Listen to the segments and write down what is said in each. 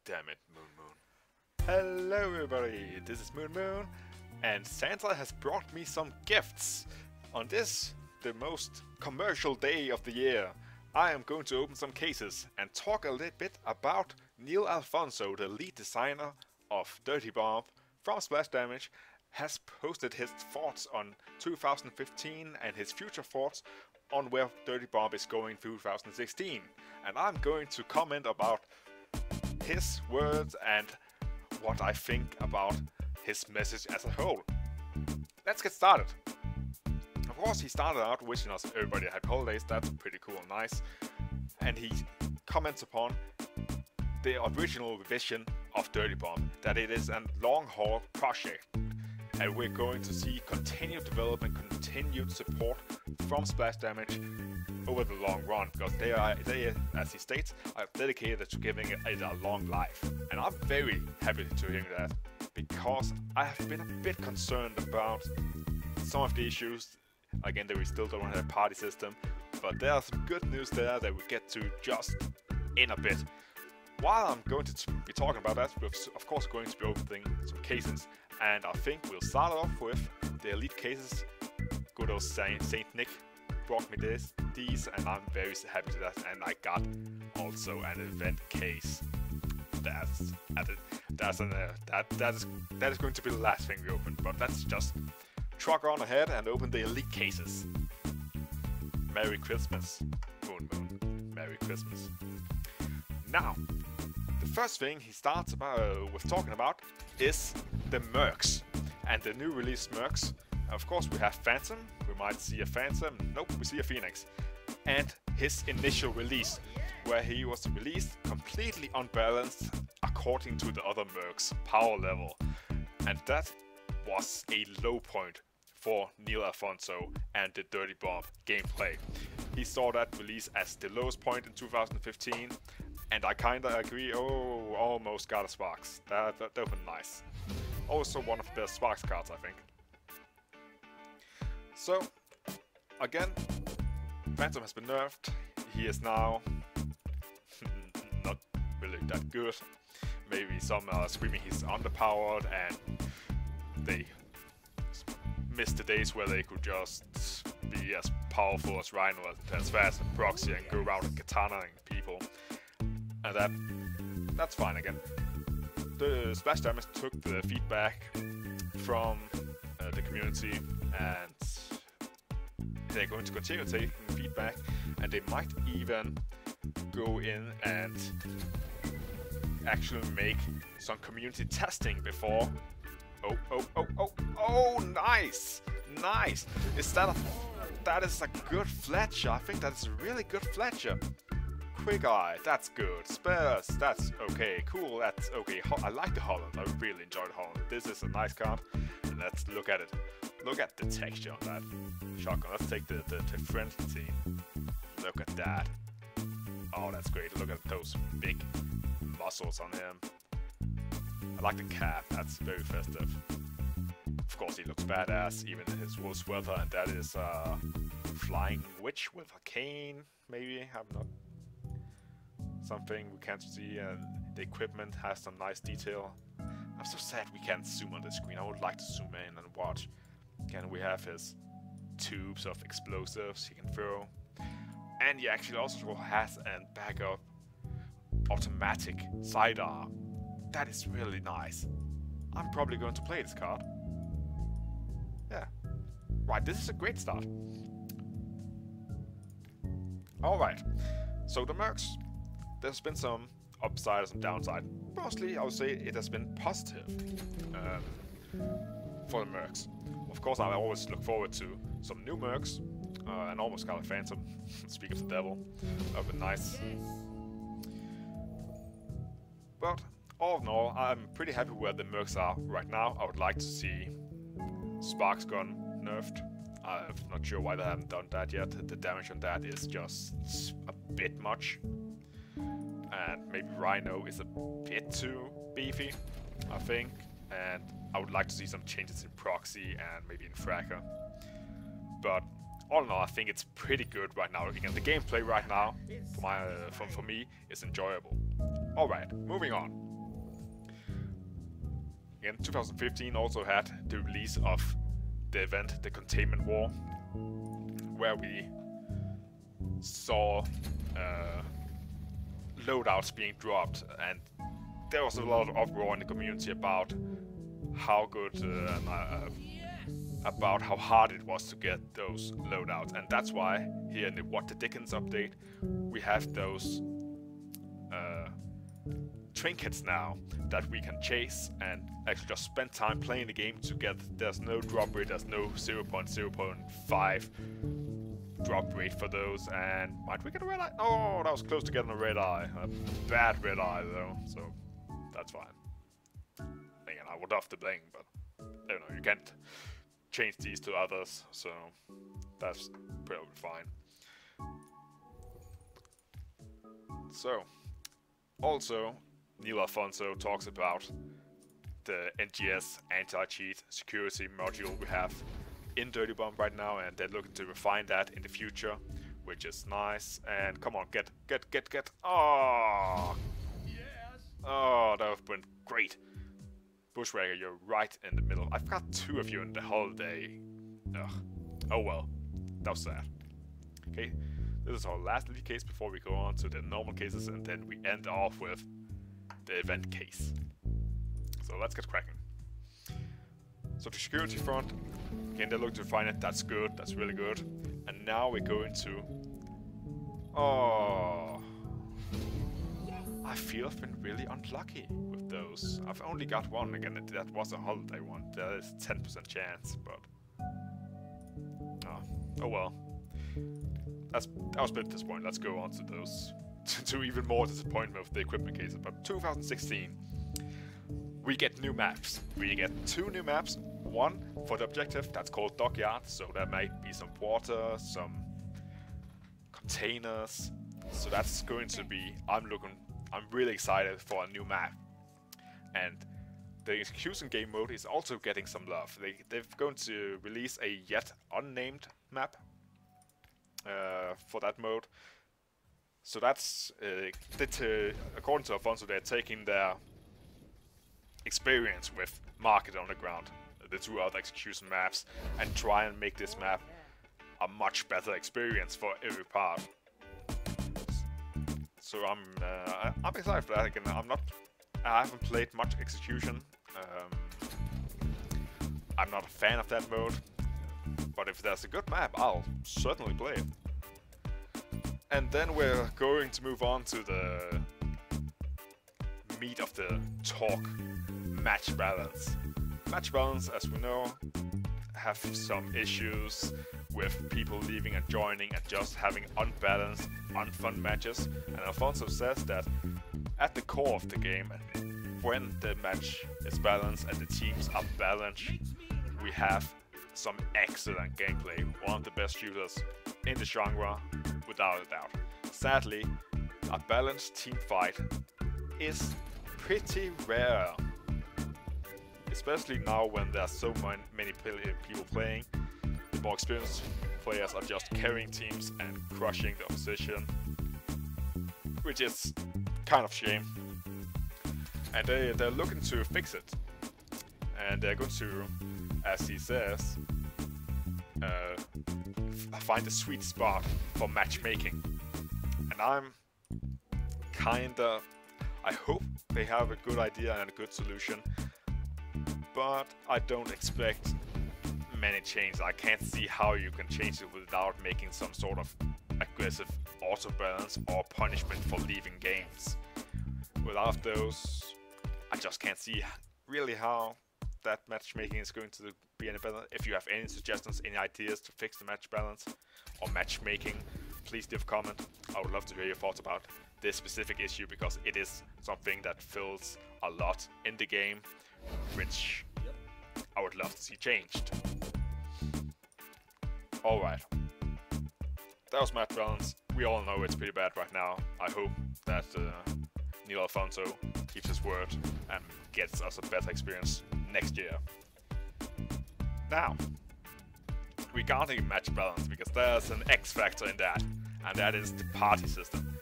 damn it, Moon. Hello everybody, this is Moon, and Santa has brought me some gifts. On this, the most commercial day of the year, I am going to open some cases and talk a little bit about Neil Alphonse, the lead designer of Dirty Bomb from Splash Damage, has posted his thoughts on 2015 and his future thoughts on where Dirty Bomb is going through 2016. And I'm going to comment about his words and what I think about his message as a whole. Let's get started. Of course, he started out wishing us everybody happy holidays. That's pretty cool and nice. And he comments upon the original vision of Dirty Bomb, that it is a long-haul project, and we're going to see continued development, continued support from Splash Damage over the long run, because they, as he states, are dedicated to giving it a long life. And I'm very happy to hear that, because I have been a bit concerned about some of the issues. Again, that we still don't have a party system, but there's some good news there that we get to just in a bit. While I'm going to be talking about that, we're of course going to be opening some cases, and I think we'll start off with the elite cases. Good old Saint Nick brought me these, and I'm very happy to that. And I got also an event case. That is going to be the last thing we open, but let's just truck on ahead and open the elite cases. Merry Christmas, Moon. Merry Christmas. Now, the first thing he starts with talking about is the Mercs and the new release Mercs. Of course, we have Phantom. We might see a Phantom. Nope, we see a Phoenix. And his initial release, where he was released completely unbalanced according to the other Mercs' power level. And that was a low point for Neil Alphonse and the Dirty Bomb gameplay. He saw that release as the lowest point in 2015, and I kinda agree. Oh, almost got a Sparks. That was nice. Also one of the best Sparks cards, I think. So, again, Phantom has been nerfed. He is now not really that good. Maybe some are screaming he's underpowered, and they missed the days where they could just be as powerful as Rhino, as fast as Proxy, and go around and katanaing people. And that's fine again. The Splash Damage took the feedback from the community, and they're going to continue taking feedback, and they might even go in and actually make some community testing before. Oh, nice! Nice! That is a good Fletcher. I think that's a really good Fletcher. Quick Eye, that's good. Spares, that's okay. Cool, that's okay. I like the Holland. I really enjoyed Holland. This is a nice card. And let's look at it. Look at the texture on that shotgun. Let's take the friendly team. Look at that. Oh, that's great. Look at those big muscles on him. I like the cap. That's very festive. Of course, he looks badass, even in his wool sweater, and that is a flying witch with a cane, maybe. I'm not. Something we can't see, and the equipment has some nice detail. I'm so sad we can't zoom on the screen. I would like to zoom in and watch. Again, we have his tubes of explosives he can throw, and he actually also has a backup automatic sidearm. That is really nice. I'm probably going to play this card. Yeah. Right, this is a great start. Alright, so the Mercs. There's been some upside and some downside. Mostly, I would say it has been positive for the Mercs. Of course, I always look forward to some new Mercs, and almost got a Phantom. Speak of the devil. That would be nice. But all in all, I'm pretty happy where the Mercs are right now. I would like to see Sparks Gun nerfed. I'm not sure why they haven't done that yet. The damage on that is just a bit much. And maybe Rhino is a bit too beefy, I think. And I would like to see some changes in Proxy and maybe in Fracker. But all in all, I think it's pretty good right now. Again, the gameplay right now, for me, is enjoyable. Alright, moving on. again, 2015 also had the release of the event, the Containment War, where we saw loadouts being dropped, and there was a lot of uproar in the community about how good about how hard it was to get those loadouts, and that's why here in the What the Dickens update we have those trinkets now that we can chase and actually just spend time playing the game to get. There's no drop rate, there's no 0.05 drop rate for those, and might we get a red eye? Oh, that was close to getting a red eye. A bad red eye though, so that's fine. Again, I would love to bling, but you know, you can't change these to others, so that's probably fine. So, also, Neil Alphonse talks about the NGS anti-cheat security module we have in Dirty Bomb right now, and they're looking to refine that in the future, which is nice. And come on, get. Oh, yes. Oh, that would have been great. Bushwhacker, you're right in the middle. I've got two of you in the holiday. Ugh. Oh well, that was sad. Okay, this is our last lead case before we go on to the normal cases, and then we end off with the event case. So let's get cracking. So the security front, again, they look to refine it. That's good. That's really good. And now we're going to. Oh, I feel I've been really unlucky with those. I've only got one again. That was a holiday one. There is 10% chance, but oh well. I was a bit disappointed. Let's go on to those. To even more disappointment with the equipment cases. But 2016, we get new maps. We get two new maps. One for the objective, that's called Dockyard. So there might be some water, some containers. So that's going to be. I'm really excited for a new map. And the execution game mode is also getting some love. They're going to release a yet unnamed map for that mode. So that's according to Alfonso, they're taking their experience with Market Underground, the two other execution maps, and try and make this map a much better experience for every part. So I'm excited for that. Again, I haven't played much execution. I'm not a fan of that mode, but if there's a good map, I'll certainly play it. And then we're going to move on to the meat of the talk, match balance. Match balance, as we know, have some issues with people leaving and joining and just having unbalanced, unfun matches. And Alfonso says that at the core of the game, when the match is balanced and the teams are balanced, we have some excellent gameplay. One of the best shooters in the genre, without a doubt. Sadly, a balanced team fight is pretty rare. Especially now when there are so many people playing. The more experienced players are just carrying teams and crushing the opposition, which is kind of a shame. And they're looking to fix it. And they're going to, as he says, find a sweet spot for matchmaking. And I hope they have a good idea and a good solution, but I don't expect many changes. I can't see how you can change it without making some sort of aggressive auto balance or punishment for leaving games. Without those, I just can't see really how that matchmaking is going to be any better. If you have any suggestions, any ideas to fix the match balance or matchmaking, please leave a comment. I would love to hear your thoughts about this specific issue, because it is something that fills a lot in the game, which I would love to see changed. Alright, that was match balance. We all know it's pretty bad right now. I hope that Neil Alphonse keeps his word and gets us a better experience next year. Now, regarding match balance, because there's an X factor in that, and that is the party system.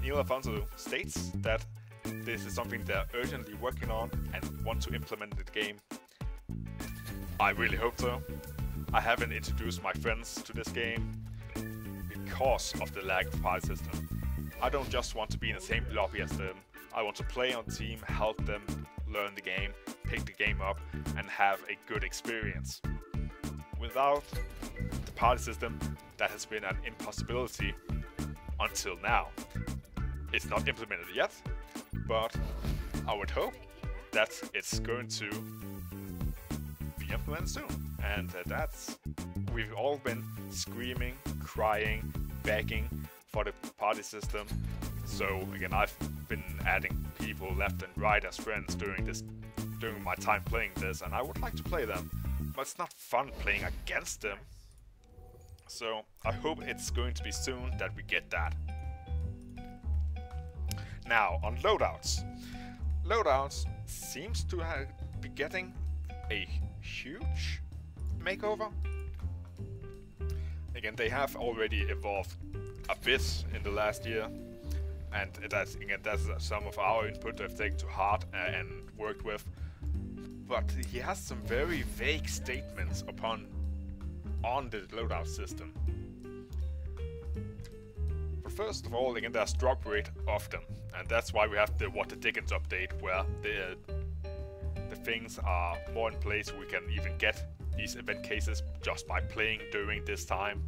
Neil Alphonse states that this is something they're urgently working on and want to implement in the game. I really hope so. I haven't introduced my friends to this game because of the lag of party system. I don't just want to be in the same lobby as them. I want to play on team, help them learn the game, pick the game up, and have a good experience. Without the party system, that has been an impossibility until now. It's not implemented yet, but I would hope that it's going to be implemented soon. And we've all been screaming, crying, begging for the party system. So again, I've been adding people left and right as friends during my time playing this, and I would like to play them, but it's not fun playing against them. So I hope it's going to be soon that we get that. Now on loadouts. Loadouts seems to be getting a huge makeover. Again, they have already evolved a bit in the last year, and that's some of our input that I've taken to heart and worked with. But he has some very vague statements on the loadout system. But first of all, again, there's drop rate of them, and that's why we have the Dickens update, where the things are more in place. We can even get these event cases just by playing during this time,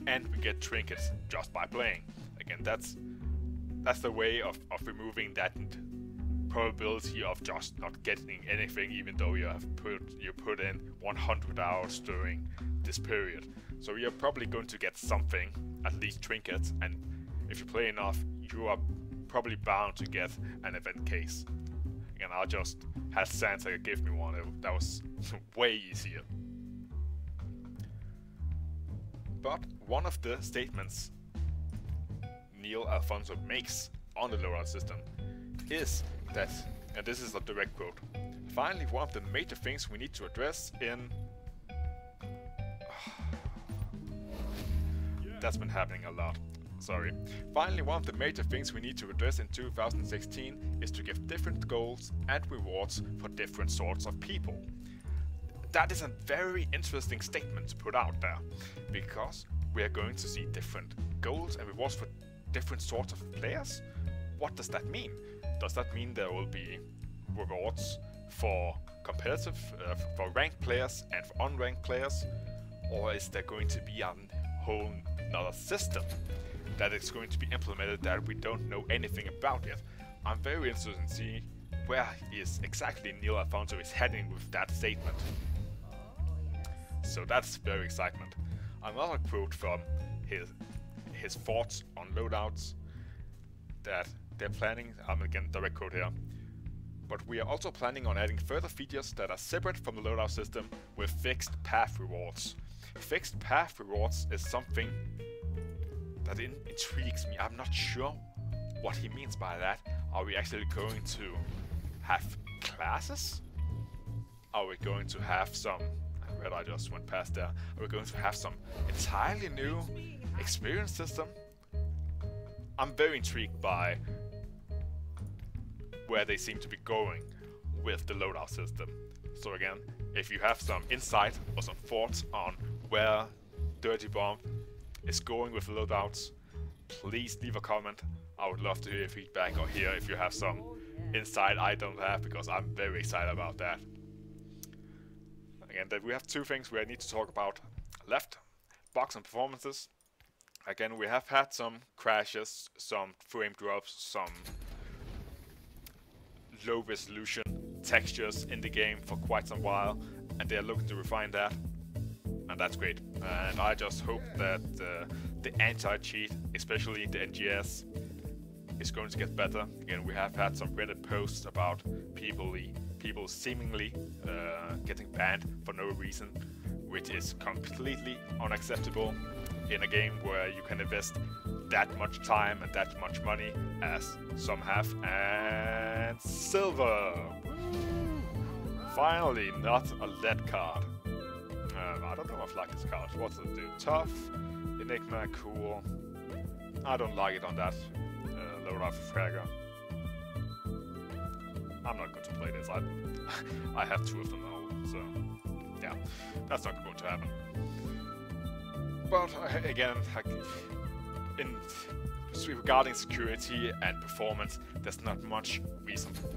and we get trinkets just by playing. Again, that's the way of removing that probability of just not getting anything, even though you put in 100 hours during this period. So you're probably going to get something, at least trinkets, and if you play enough, you are probably bound to get an event case. Again, I just had Santa give me one. That was way easier. But one of the statements Neil Alphonse makes on the loadout system is that, and this is a direct quote, "Finally, one of the major things we need to address in..." That's been happening a lot. Sorry. "Finally, one of the major things we need to address in 2016 is to give different goals and rewards for different sorts of people." That is a very interesting statement to put out there, because we are going to see different goals and rewards for different sorts of players. What does that mean? Does that mean there will be rewards for competitive, for ranked players and for unranked players? Or is there going to be a whole another system that is going to be implemented that we don't know anything about yet? I'm very interested in seeing where exactly Neil Alphonse is heading with that statement. So that's very excitement. Another quote from his thoughts on loadouts, that they're planning, again direct quote here, "But we are also planning on adding further features that are separate from the loadout system with fixed path rewards." Fixed path rewards is something that intrigues me. I'm not sure what he means by that. Are we actually going to have classes? Are we going to have some... I just went past there. Are we going to have some entirely new experience system? I'm very intrigued by where they seem to be going with the loadout system. So again, if you have some insight or some thoughts on where Dirty Bomb is going with the loadouts, please leave a comment. I would love to hear your feedback, or hear if you have some insight I don't have, because I'm very excited about that. Again, that we have two things we need to talk about left: bugs and performances. Again, we have had some crashes, some frame drops, some low resolution textures in the game for quite some while, and they're looking to refine that, and that's great. And I just hope that the anti-cheat, especially the NGS, is going to get better. Again, we have had some Reddit posts about people seemingly getting banned for no reason, which is completely unacceptable in a game where you can invest that much time and that much money as some have. And silver! Finally, not a lead card. I don't know if I like this card. What does it do? Tough, Enigma, cool. I don't like it on that loadout fragger. I'm not going to play this. I have 2 of them now, so yeah, that's not going to happen. But again, regarding security and performance, there's not much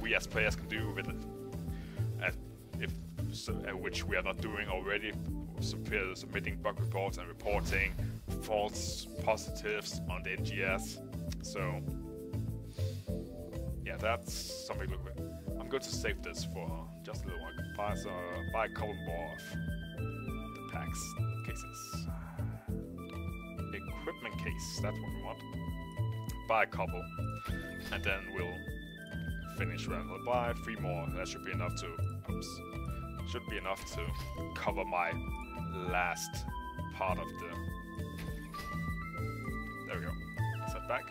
we as players can do with it, which we are not doing already. Submitting bug reports and reporting false positives on the NGS. So yeah, that's something to look with. I'm going to save this for just a little while. Buy a couple more of the packs cases. Equipment case, that's what we want. Buy a couple, and then we'll finish around. We'll buy 3 more. That should be enough to. Should be enough to cover my last part of the. There we go. Set back.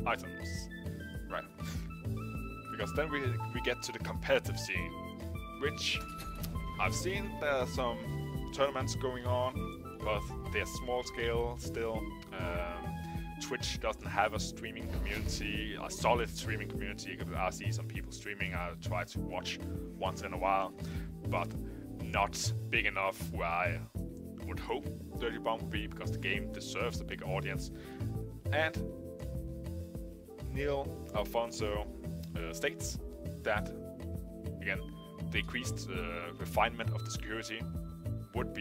Items. Right. Because then we get to the competitive scene, which I've seen there are some tournaments going on, but they're small scale still. Twitch doesn't have a streaming community, a solid streaming community. I see some people streaming, I try to watch once in a while, but not big enough where I would hope Dirty Bomb would be, because the game deserves a big audience. And Neil Alphonse states that, again, the increased refinement of the security would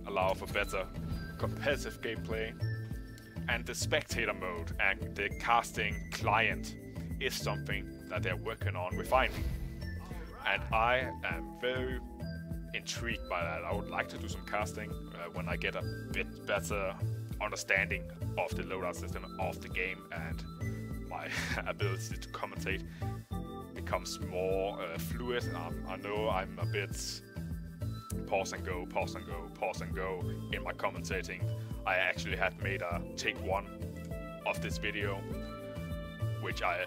allow for better competitive gameplay, and the spectator mode and the casting client is something that they're working on refining. And I am very intrigued by that. I would like to do some casting when I get a bit better understanding of the loadout system of the game, and my ability to commentate becomes more fluid. I know I'm a bit pause and go, pause and go, pause and go in my commentating. I actually had made a take 1 of this video, which I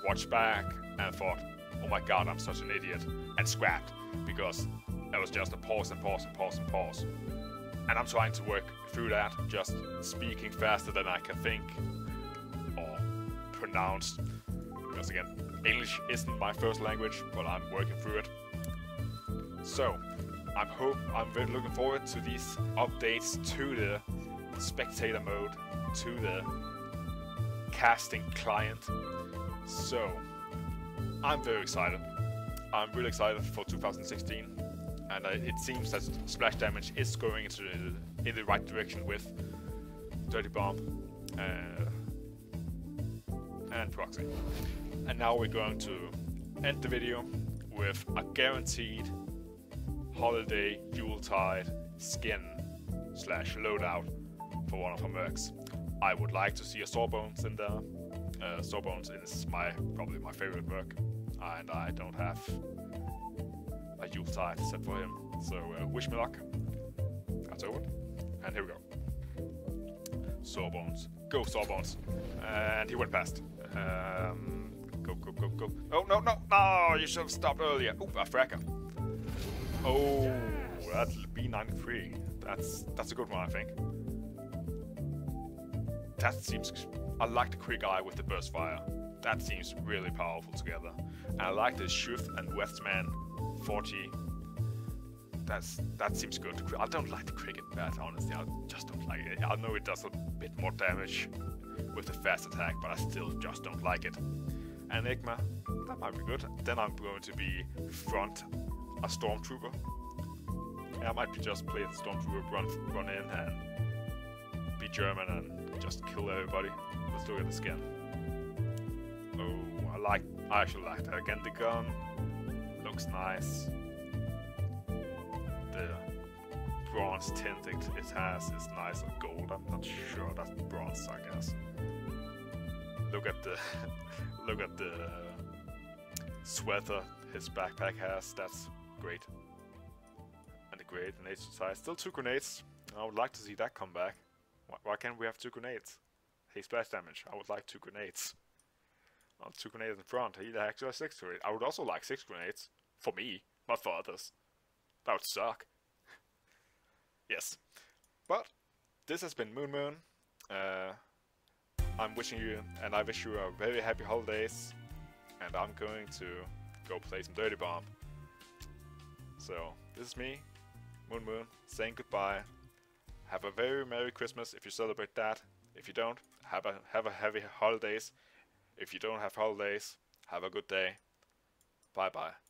watched back and thought, oh my god, I'm such an idiot, and scrapped, because it was just a pause and pause and pause and pause. And I'm trying to work through that, just speaking faster than I can think or pronounce, because again, English isn't my first language, but I'm working through it. So I'm very looking forward to these updates to the spectator mode, to the casting client. So I'm very excited. I'm really excited for 2016, and it seems that Splash Damage is going in the right direction with Dirty Bomb and Proxy. And now we're going to end the video with a guaranteed holiday Yuletide skin / loadout for one of our mercs. I would like to see a Sawbones in there. Sawbones is probably my favorite merc, and I don't have a Yuletide set for him. So wish me luck. That's over. And here we go. Sawbones. Go Sawbones. And he went past. Go, go, go, go. Oh, no, no, no! You should have stopped earlier. Ooh, a fracker. Oh, that's B93. That's a good one, I think. That seems... I like the quick eye with the burst fire. That seems really powerful together. And I like the Shift and Westman 40. That seems good. I don't like the cricket bat, honestly. I just don't like it. I know it does a bit more damage with the fast attack, but I still just don't like it. Enigma, that might be good. Then I'm going to be front a Stormtrooper. Yeah, I might be just play the Stormtrooper, run in and be German and just kill everybody. Let's look at the skin. Oh, I actually like that. Again, the gun looks nice. The bronze tint it has is nice and gold. I'm not sure that's bronze, I guess. Look at the look at the sweater his backpack has. That's great. And the grenade size. Still 2 grenades. I would like to see that come back. Why can't we have 2 grenades? Hey, Splash Damage. I would like 2 grenades. Well, 2 grenades in front. He actually has 6 grenades. I would also like 6 grenades. For me, not for others. That would suck. Yes. But this has been Moon. I'm wishing you, and I wish you a very happy holidays. And I'm going to go play some Dirty Bomb. So, this is me, Moon, saying goodbye. Have a very Merry Christmas if you celebrate that. If you don't, have a happy holidays. If you don't have holidays, have a good day. Bye bye.